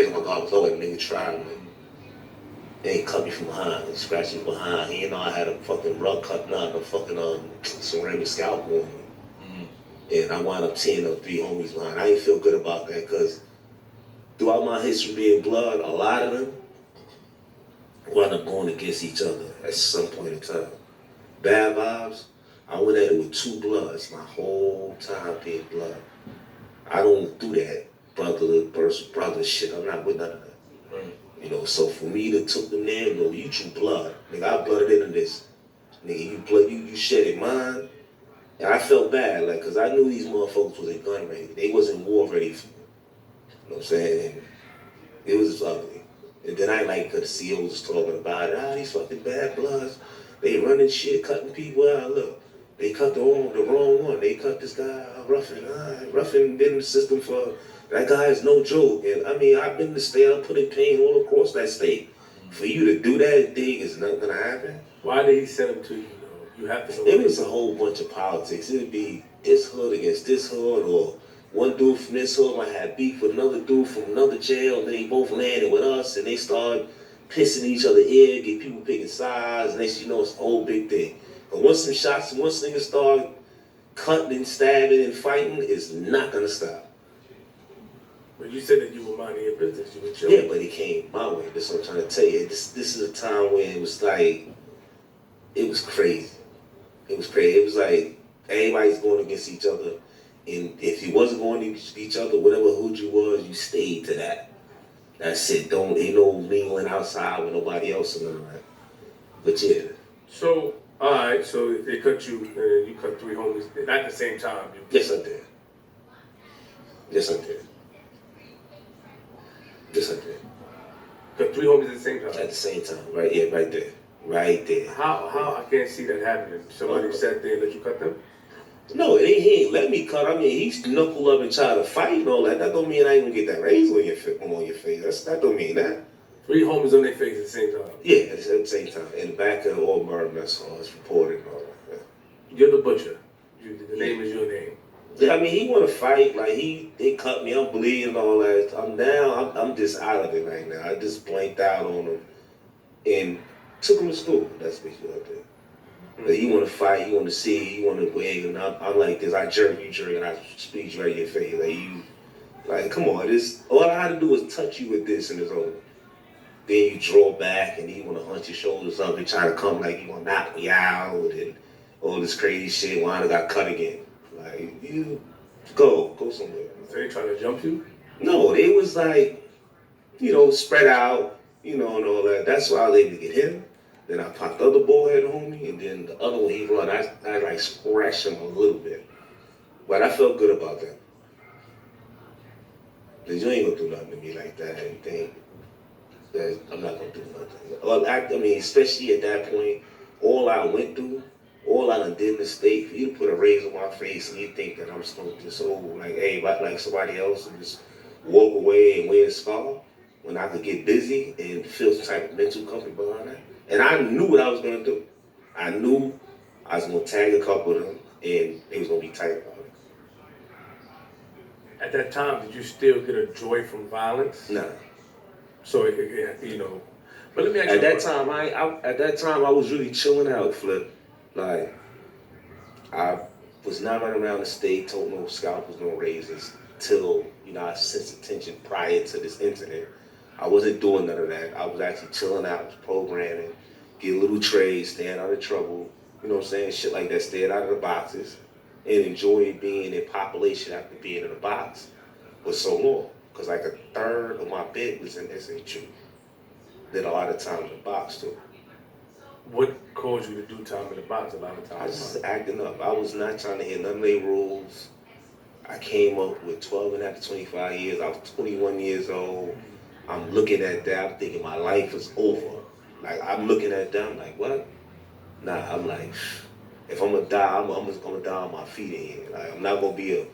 thinking like, oh, Lord, nigga tried me. They ain't cut me from behind. They scratched me behind. He didn't know I had a fucking rug cut, not a fucking ceramic scalp on me. And I wound up tearing up 3 homies behind. I didn't feel good about that because throughout my history being blood, a lot of them wound up going against each other at some point in time. Bad vibes, I went at it with 2 bloods my whole time being blood. I don't do that brother shit. I'm not with none of that. Right. You know, so for me to took them there, no, you drew blood. Nigga, I blooded into this. Nigga, you shedded mine. And I felt bad, like, cause I knew these motherfuckers wasn't gun ready. They wasn't war ready for me. You know what I'm saying? And it was just ugly. And then I like the CEOs was talking about it. These fucking bad bloods. They running shit, cutting people out. Look, they cut the wrong one. They cut this guy, Ruffin. Ruffin been in the system for, that guy is no joke. And I mean, I've been in the state, I'm putting pain all across that state. For you to do that thing is not gonna happen. Why did he send him to you though? You have to know. It was a whole bunch of politics. It'd be this hood against this hood, or one dude from this hood might have beef with another dude from another jail, and they both landed with us, and they start pissing each other ear, get people picking sides, and next you know it's a whole big thing. But once some shots and once niggas start cutting and stabbing and fighting, it's not gonna stop. But you said that you were minding your business, you were chilling. Yeah, but it came my way. That's what I'm trying to tell you. This is a time when it was like, it was crazy. It was crazy. It was like everybody's going against each other. And if you wasn't going against each other, whatever hood you was, you stayed to that. That's it. Ain't no mingling outside with nobody else or nothing. But yeah. So, alright, so they cut you, and you cut 3 homies at the same time. Yes, I did. Yes, I did. Yes, I did. Cut 3 homies at the same time? At the same time. Right, yeah, right there. Right there. How I can't see that happening. Somebody sat there and let you cut them? No, he ain't let me cut. I mean, he's knuckle up and try to fight and all that. That don't mean I ain't gonna get that razor on your face. That don't mean that. 3 homies on their face at the same time? Yeah, at the same time. In the back of all murder mess hall, it's reported and all that. Yeah. You're the butcher. The name is your name. Yeah, I mean, he want to fight. Like, they cut me. I'm bleeding and all that. I'm down. I'm just out of it right now. I just blanked out on him and took him to school. That's basically what I did. But you want to fight, you want to see, you want to win, and I'm like this. I jerk, and I speech right in your face. Like come on, all I had to do was touch you with this, and it's over. Then you draw back, and you want to hunch your shoulders up and try to come like you want to knock me out, and all this crazy shit. Why I got cut again? Like you go somewhere. So they trying to jump you? No, they was like, spread out, and all that. That's why I was able to get him. Then I popped the other boy on me, and then the other one he run. I like scratched him a little bit, but I felt good about that. Cause you ain't gonna do nothing to me like that and think that I'm not gonna do nothing. Well, I mean, especially at that point, all I went through, all I done did in the state, for you to put a razor on my face and you think that I'm just gonna just like everybody, like somebody else, and just walk away and wear a scar when I could get busy and feel some type of mental comfort behind that. And I knew what I was going to do. I knew I was going to tag a couple of them, and they was going to be tight about it. At that time, did you still get a joy from violence? Nah. So, but let me ask you. At that time, I was really chilling out, Flip. Like, I was not running around the state, told no scalpers, no razors, till, I sensed attention prior to this incident. I wasn't doing none of that. I was actually chilling out, programming, get little trades, staying out of trouble, you know what I'm saying? Shit like that, staying out of the boxes, and enjoying being in population after being in a box for so long. Because like a third of my bid was in SHU. Did a lot of time in the box too. What caused you to do time in the box a lot of times? I was just acting up. I was not trying to hear none of their rules. I came up with 12 and after 25 years. I was 21 years old. I'm looking at that, I'm thinking my life is over. Like, I'm looking at that, I'm like, what? Nah, I'm like, if I'm gonna die, I'm just gonna die on my feet in here. Like, I'm not gonna be a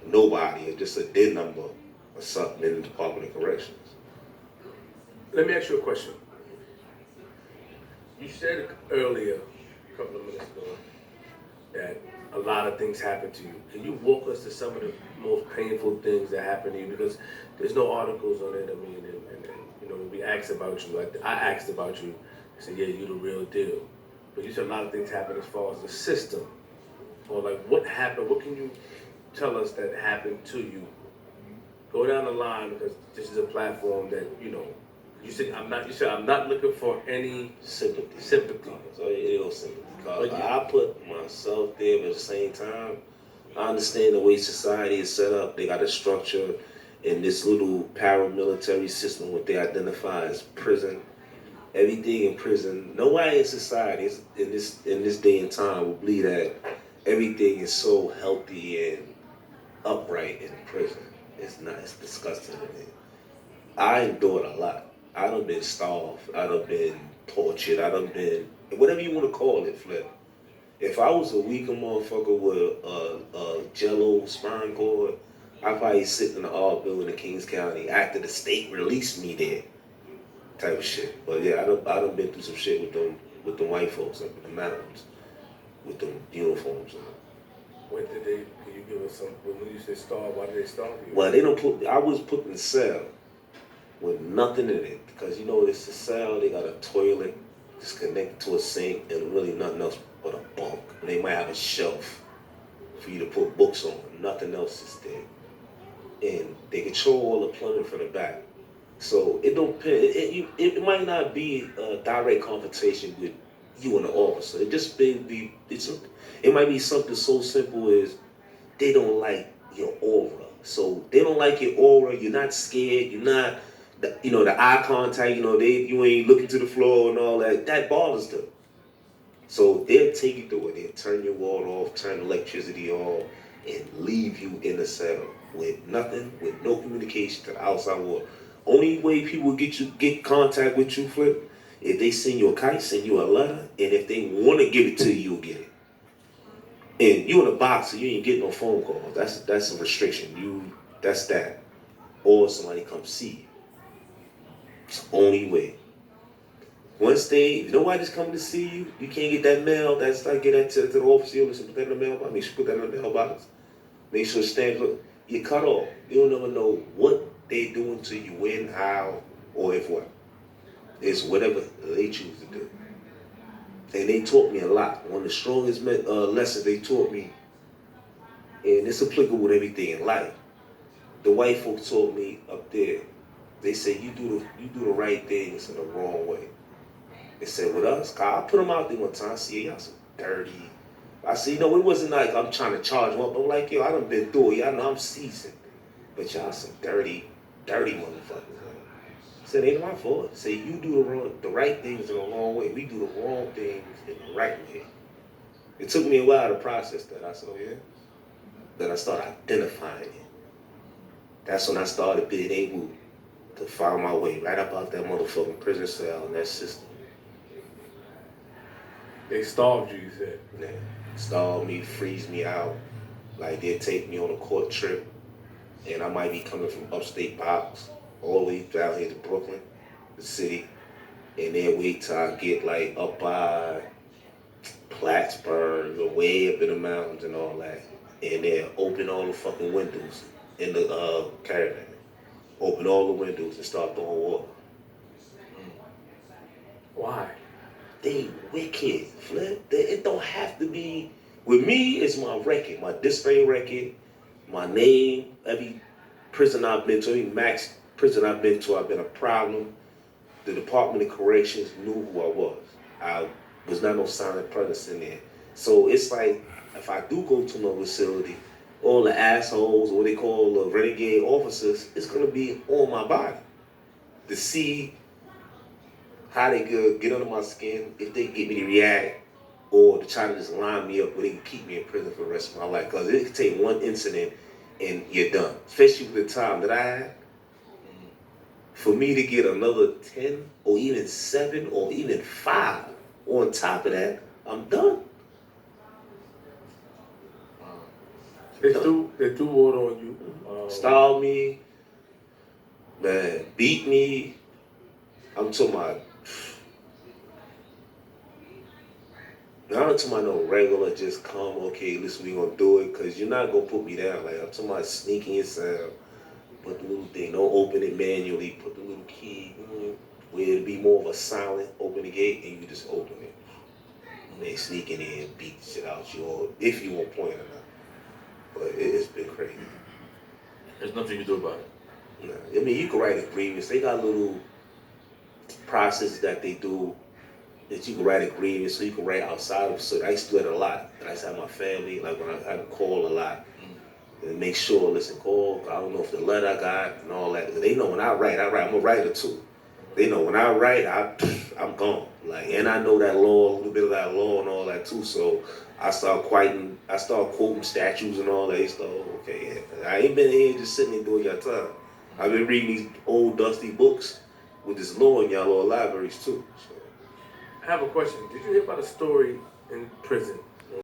nobody, or just a dead number or something in the Department of Corrections. Let me ask you a question. You said earlier, a couple of minutes ago, that a lot of things happen to you. Can you walk us to some of the most painful things that happen to you? Because there's no articles on it. I mean, and you know, when we asked about you, like I asked about you, I said, yeah, you're the real deal. But you said a lot of things happen as far as the system, or like what happened. What can you tell us that happened to you? Go down the line because this is a platform that you know. You said I'm not. You said I'm not looking for any Sympathy. sympathy. So it is sympathy. Cause But I put myself there, but at the same time, I understand the way society is set up. They got a structure in this little paramilitary system, what they identify as prison. Everything in prison. Nobody in society in this day and time will believe that everything is so healthy and upright in prison. It's not. It's disgusting to me. I endured a lot. I done been starved. I done been tortured. I done been whatever you want to call it, Flip. If I was a weaker motherfucker with a jello spine cord, I'd probably sit in the art building in Kings County after the state released me there, type of shit. But yeah, I done been through some shit with them white folks up in the mountains with them uniforms on. when did they? Can you give us some? When you say starve, why did they starve you? Well, they don't put. I was put in a cell with nothing in it because you know it's a cell. They got a toilet just connected to a sink and really nothing else but a bunk. And they might have a shelf for you to put books on. Nothing else is there, and they control all the plumbing from the back. So it don't. It might not be a direct confrontation with you and the officer. It just be it's. It might be something so simple as they don't like your aura. So they don't like your aura. You're not scared. You're not, you know, the eye contact. You know, you ain't looking to the floor and all that. That bothers them. So they'll take you through it. They'll turn your water off, turn the electricity off, and leave you in the cell with nothing, with no communication to the outside world. Only way people get contact with you, Flip, if they send you a kite, send you a letter, and if they want to give it to you, you'll get it. And you in a box, so you ain't getting no phone calls. That's a restriction. That's that. Or somebody come see you. It's the only way. Once if nobody's coming to see you, you can't get that mail. That's like get that to the office. You listen, put that in the mailbox. Make sure you put that in the mailbox. Make sure it stands up. You're cut off. You don't never know what they doing to you, when, how, or if what. It's whatever they choose to do. And they taught me a lot. One of the strongest lessons they taught me, and it's applicable with everything in life. The white folks taught me up there. They said you do the right things in the wrong way. They said with us, God, I put them out there one time. I see y'all some dirty. I said, you know, it wasn't like I'm trying to charge them up. I'm like, yo, I done been through it. Y'all know I'm seasoned. But y'all some dirty motherfuckers. I said, ain't my fault. Say you do the right things in the wrong way. We do the wrong things in the right way. It took me a while to process that. I said, yeah. Then I started identifying it. That's when I started being able to find my way right up out that motherfucking prison cell and that system. They starved you, you said. Yeah. Starve me, freeze me out. Like they'd take me on a court trip and I might be coming from upstate box all the way down here to Brooklyn, the city, and then wait till I get like up by Plattsburgh or way up in the mountains and all that. And then open all the fucking windows in the caravan. Open all the windows and start throwing water. Why? They wicked, Flip. It don't have to be. With me, it's my record, my display record, my name, every prison I've been to, every max prison I've been to, I've been a problem. The Department of Corrections knew who I was. I was not no silent presence in there. So it's like, if I do go to my facility, all the assholes, or what they call the renegade officers, it's gonna be on my body to see how they could get under my skin, if they get me to react, or to try to just line me up where they can keep me in prison for the rest of my life. Because it could take one incident and you're done. Especially with the time that I had. For me to get another 10 or even 7 or even 5 on top of that, I'm done. They threw water on you. Style me, man, beat me. I'm talking about Now I'm not talking about no regular, just come, okay, listen, we gonna do it, cause you're not gonna put me down. Like I'm talking about sneaking your sound, put the little thing, don't open it manually, put the little key, where it'd be more of a silent, open the gate and you just open it. And they sneaking in, beat the shit out you, or if you want point or not. But it's been crazy. There's nothing you can do about it. Nah, I mean, you can write a grievance. They got little processes that they do that you can write a grievance, so you can write outside of. So I used to do it a lot. I used to have my family, like when I had to call a lot, and make sure, listen, call. I don't know if the letter I got and all that. They know when I write. I'm a writer too. They know when I write, I'm gone. Like, and I know that law, a little bit of that law and all that too. So I start quoting statutes and all that. They start, okay, yeah. I ain't been here just sitting there doing your time. I've been reading these old dusty books with this law in y'all law libraries too. So. I have a question. Did you hear about a story in prison